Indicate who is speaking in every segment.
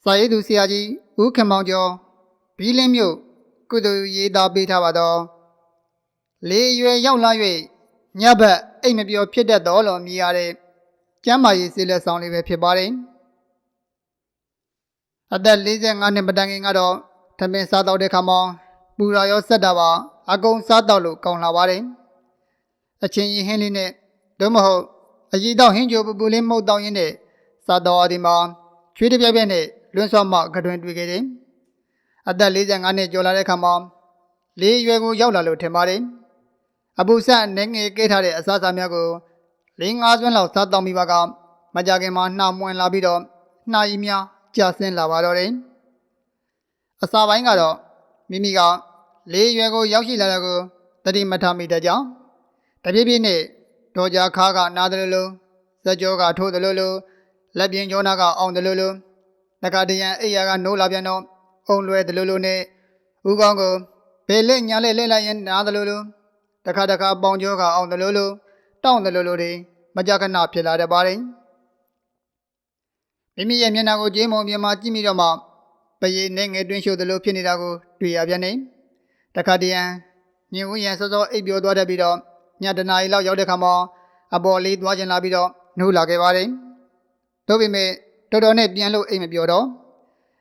Speaker 1: စာရေးသူဆရာကြီးဦးခင်မောင်ကျော်ဘီလင်းမြို့ကုသိုလ်ရေးသားပေးထားပါတော့လေရွယ်ရောက်လာ၍ညဘက်အိမ်မပြောဖြစ်တတ်တော်လို့မြည်ရတဲ့ကျမ်းမာရေးဆေးလက်ဆောင်လေးပဲဖြစ်ပါတယ်အသက်45နှစ်မတိုင်ခင်ကတော့ထမင်းစားတော့တဲ့ခါမှာပူရာရောဆက်တာပါအကုန်စားတော့လို့ကောင်းလာပါတယ်အချင်းရင်ဟင်းလေးနဲ့တို့မဟုတ်အကြီးတော့ဟင်းကြိုပူပူလေးမှုတ်တော့ရင်းနဲ့စားတော့ဒီမှာချွေးတပြက်ပြက်နဲ့လွန်းစောမှကတွင်တွေ့ခဲ့တယ်အသက်45နှစ်ကျော်လာတဲ့ခါမှာလေးရွယ်ကိုရောက်လာလို့ထင်ပါတယ်အပူဆက်နေငယ်ကဲထားတဲ့အစားအစာများကို4-5စွန်းလောက်စားတော့မိပါကမကြခင်မှာနှာမွှင်လာပြီးတော့နှာရည်များကျဆင်းလာပါတော့တယ်အစာပိုင်းကတော့မိမိကလေးရွယ်ကိုရောက်ရှိလာတဲ့ကိုတတိမထမိတဲ့ကြောင့်တပြည့်ပြည့်နဲ့ဒေါ်ကြခါကနားတယ်လို့စကြောကထိုးတယ်လို့လက်ပြင်းကျောနာကအောင်တယ်လို့တက္ကတရံအိယာကနိုးလာပြန်တော့အုံလွယ်တယ်လို့နဲ့ဦးကောင်းကိုဘယ်လက်ညာလက်လဲလိုက်ရင်နားတယ်လို့တခါတခါပေါင်ကျောကအောင်တယ်လို့တောင်းတယ်လို့တွေမကြခဏဖြစ်လာတဲ့ပါတယ်မိမိရဲ့မျက်နှာကိုကြေးမုံမြင်မှကြည့်မိတော့မှပရိနဲ့ငယ်တွင်းရှို့တယ်လို့ဖြစ်နေတာကိုတွေ့ရပြန်နေတခါတရံညင်ဦးရန်စောစောအိပ်ပျော်သွားတတ်ပြီးတော့ညတနာရီလောက်ရောက်တဲ့ခါမှာအပေါ်လေးသွားကျင်လာပြီးတော့နှိုးလာခဲ့ပါတယ်တို့ပေမဲ့တော်တော်နဲ့ပြန်လို့အိမ်မပြောတော့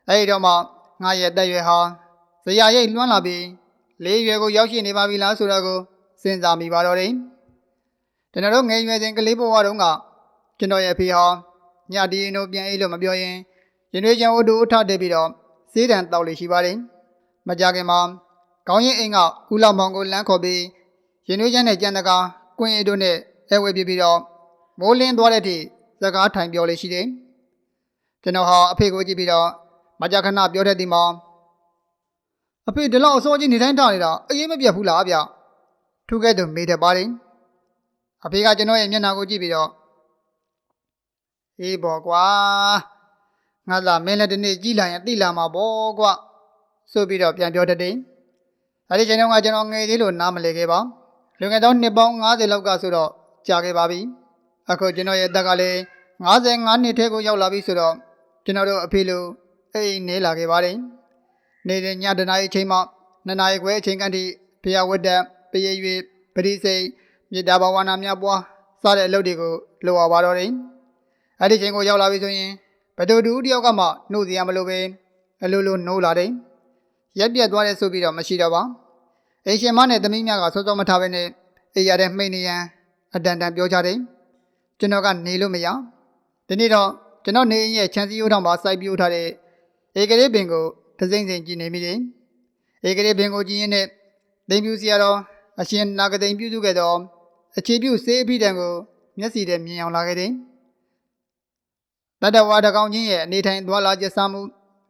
Speaker 1: အဲဒီတော့မှငါရဲ့တက်ရွယ်ဟာဇရာရိတ်လွှမ်းလာပြီးလေးရွယ်ကိုရောက်ရှိနေပါပြီလားဆိုတာကိုစဉ်းစားမိပါတော့တယ်ကျွန်တော်တို့ငယ်ရွယ်စဉ်ကလေးဘဝတုန်းကကျွန်တော်ရဲ့ဖေဟာညဒီရင်တို့ပြန်အိတ်လို့မပြောရင်ရင်တွေချံဝတ္ထုထတဲ့ပြီးတော့စေးတံတောက်လေးရှိပါတယ်မကြခင်မှာကောင်းရင်အိမ်ကဦးလောက်မောင်ကိုလမ်းခေါ်ပြီးရင်တွေချံနဲ့ကြံတကာကွင်းအိတ်တို့နဲ့အဲဝဲပြီးတော့မိုးလင်းသွားတဲ့အထိစကားထိုင်ပြောလေးရှိတယ်ကျွန်တော်ဟာအဖေကိုကြည့်ပြီးတော့မကြခဏပြောတတ်သည်မှာအဖေဒီလောက်အစောကြီးနေတိုင်းတာနေတာအရေးမပြတ်ဘူးလားဗျထူးခဲ့သူမေးတယ်ပါတယ်အဖေကကျွန်တော်ရဲ့မျက်နှာကိုကြည့်ပြီးတော့အေးပေါ့ကွာငါသာမင်းလည်းဒီနေ့ကြည်လာရင်တိလာမှာပေါ့ကွဆိုပြီးတော့ပြန်ပြောတတ်တယ်အဲဒီချိန်တုန်းကကျွန်တော်ငယ်သေးလို့နားမလည်ခဲ့ပါလူငယ်တော့နှစ်ပေါင်း90လောက်ကဆိုတော့ကြာခဲ့ပါပြီအခုကျွန်တော်ရဲ့တက်ကလည်း55နှစ်ထဲကိုရောက်လာပြီဆိုတော့ကျွန်တော်တို့အဖေလိုအိမ်နေလာခဲ့ပါတယ်နေတဲ့ညတနာရီချိန်မှ2နာရီခွဲအချိန်ကန်ထိဖျားဝတ်တက်ပရိရွေပရိစိတ်မြေတာဘဝနာများပွားစတဲ့အလုပ်တွေကိုလုပ်ရပါတော့တယ်အဲ့ဒီချိန်ကိုရောက်လာပြီဆိုရင်ဘယ်သူတူတယောက်ကမှနှုတ်စရာမလိုပဲအလိုလိုနှိုးလာတယ်ရက်ပြက်သွားတယ်ဆိုပြီးတော့မရှိတော့ပါအိမ်ရှင်မနဲ့သမီးများကစောစောမထားပဲနဲ့အိမ်ရတဲ့မှိန်နေရန်အတန်တန်ပြောကြတယ်ကျွန်တော်ကနေလို့မရဒီနေ့တော့ကျွန်တော်နေရဲ့ခြံစည်းရိုးထောင်မှာစိုက်ပြိုးထားတဲ့ဧကလေးပင်ကိုတစိမ့်စိမ့်ကြည့်နေမိတယ်ဧကလေးပင်ကိုကြည့်ရင်းနဲ့သိမ့်ပြူစီရတော့အရှင်နာဂသိမ့်ပြုစုခဲ့တော့အခြေပြုစေးအပြီးတန်ကိုမျက်စီနဲ့မြင်အောင်လာခဲ့တယ်တတဝါတကောင်ချင်းရဲ့အနေထိုင်သွားလာကျဆမှု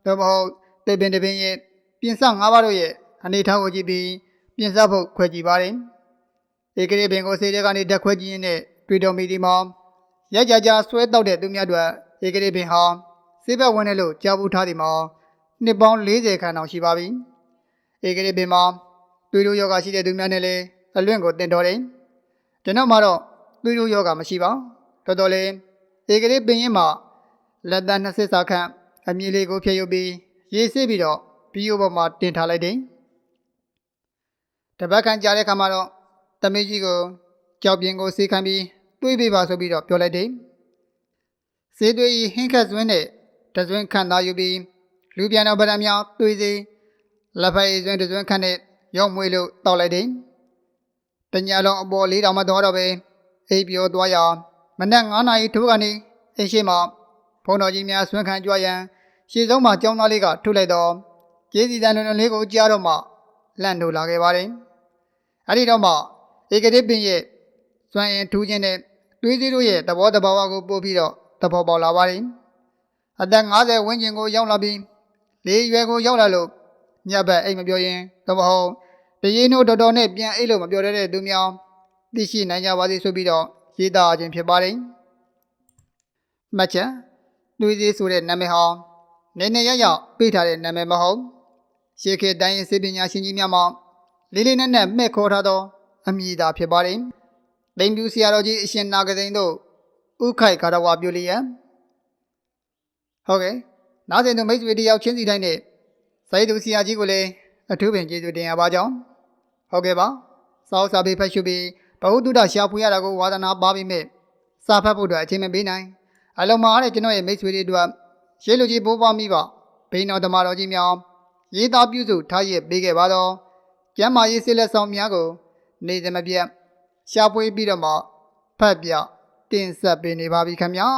Speaker 1: တော့မဟုတ်တိတ်ပင်တပင်ရဲ့ပြင်ဆ၅ပါးတို့ရဲ့အနေထားကိုကြည့်ပြီးပြင်ဆဖို့ခွဲကြည့်ပါတယ်ဧကလေးပင်ကိုစေးတဲ့ကနေဓာတ်ခွဲကြည့်ရင်းနဲ့တွေ့တော်မိဒီမှာရကြကြဆွဲတောက်တဲ့သူများတို့ဧကလေးပင်ဟာစေးဘက်ဝင်တယ်လို့ကြားဘူးထားဒီမှာနှစ်ပေါင်း40ခန့်အောင်ရှိပါပြီဧကလေးပင်မှာသွေးတိုးယောဂရှိတဲ့သူများနဲ့လည်းအလွင့်ကိုတင်တော်တယ်ကျွန်တော်မှတော့သွေးတိုးယောဂမရှိပါတော်တော်လေးဧကလေးပင်ရင်မှာလက်သက်20စာခန့်အမြည်လေးကိုဖျက်ယူပြီးရေးဆေးပြီးတော့ဘီယိုပေါ်မှာတင်ထားလိုက်တယ်တပတ်ခန့်ကြာတဲ့ခါမှာတော့တမီးကြီးကိုကြောက်ပြင်းကိုစေးခံပြီးတွေးပေးပါဆိုပြီးတော့ပြောလိုက်တယ်စေးတွေးဟင်းခက်စွင်းနဲ့တစွင်းခန့်သားယူပြီးလူပြန်တော်ဗရံများတွေးစေလက်ဖက်ရည်စွင်းတစွင်းခန့်နဲ့ရောက်မွေးလို့တောက်လိုက်တယ်တညလုံးအပေါ်လေးတောင်မတော်တော့ပဲအိပ်ပျော်သွားရမနက်9 နာရီထိုးကနေအိမ်ရှိမှဘုံတော်ကြီးများဆွမ်းခံကြွရန်ရှေ့ဆုံးမှာကျောင်းသားလေးကထုတ်လိုက်တော့ကျေးစီတန်တော်လေးကိုကြားတော့မှလန့်ထိုးလာခဲ့ပါတယ်အဲဒီတော့မှဧကတိပင်ရဲ့စွမ်းရင်ထူးခြင်းနဲ့တွေးစည်းတို့ရဲ့သဘောတဘာဝကိုပို့ပြီးတော့သဘောပေါက်လာပါတယ်အသက်50ဝန်းကျင်ကိုရောက်လာပြီးလေးရွယ်ကိုရောက်လာလို့ညဘက်အိမ်မပြောရင်တော့မဟုတ်တရေနိုးတော်တော်နဲ့ပြန်အိတ်လို့မပြောတတ်တဲ့သူများသိရှိနိုင်ကြပါစေဆိုပြီးတော့ရေးသားခြင်းဖြစ်ပါတယ်မှတ်ချက်တွေးစည်းဆိုတဲ့နာမည်ဟာနေနေရရပေးထားတဲ့နာမည်မဟုတ်ရှေးခေတ်တိုင်းစေပညာရှင်ကြီးများမှလေးလေးနက်နက်မဲ့ခေါ်ထားသောအမည်သာဖြစ်ပါတယ်သိမ့်ပြူဆရာတော်ကြီးအရှင်နာဂသိန်းတို့ဥခိုက်ကာရဝပြုလျက်ဟုတ်ကဲ့ နားဆင်သူမိတ်ဆွေတယောက်ချင်းစီတိုင်းနဲ့စာရေးသူဆရာကြီးကိုလည်းအထူးပင်ကျေးဇူးတင်ရပါကြောင်းဟုတ်ကဲ့ပါစာအုပ်စာပေဖတ်ရှုပြီးဘဟုတုတရှာဖွေရတာကိုဝါသနာပါပြီးမြဲစာဖတ်ဖို့အတွက်အချိန်မပေးနိုင်အလုံးမအားတဲ့ကျွန်တော်ရဲ့မိတ်ဆွေတွေအတွက်ရှေးလူကြီးဘိုးဘွားမိဘဘိန်းတော်ဓမ္မတော်ကြီးများရေးသားပြုစုထားရပေးခဲ့ပါတော့ကျမ်းမာရေးစိလက်ဆောင်များကိုနေ့စဉ်မပြတ်ရှာဖွေပြီးတော့မှဖတ်ပြတင်ဆက်ပေးနေပါပြီခင်ဗျာ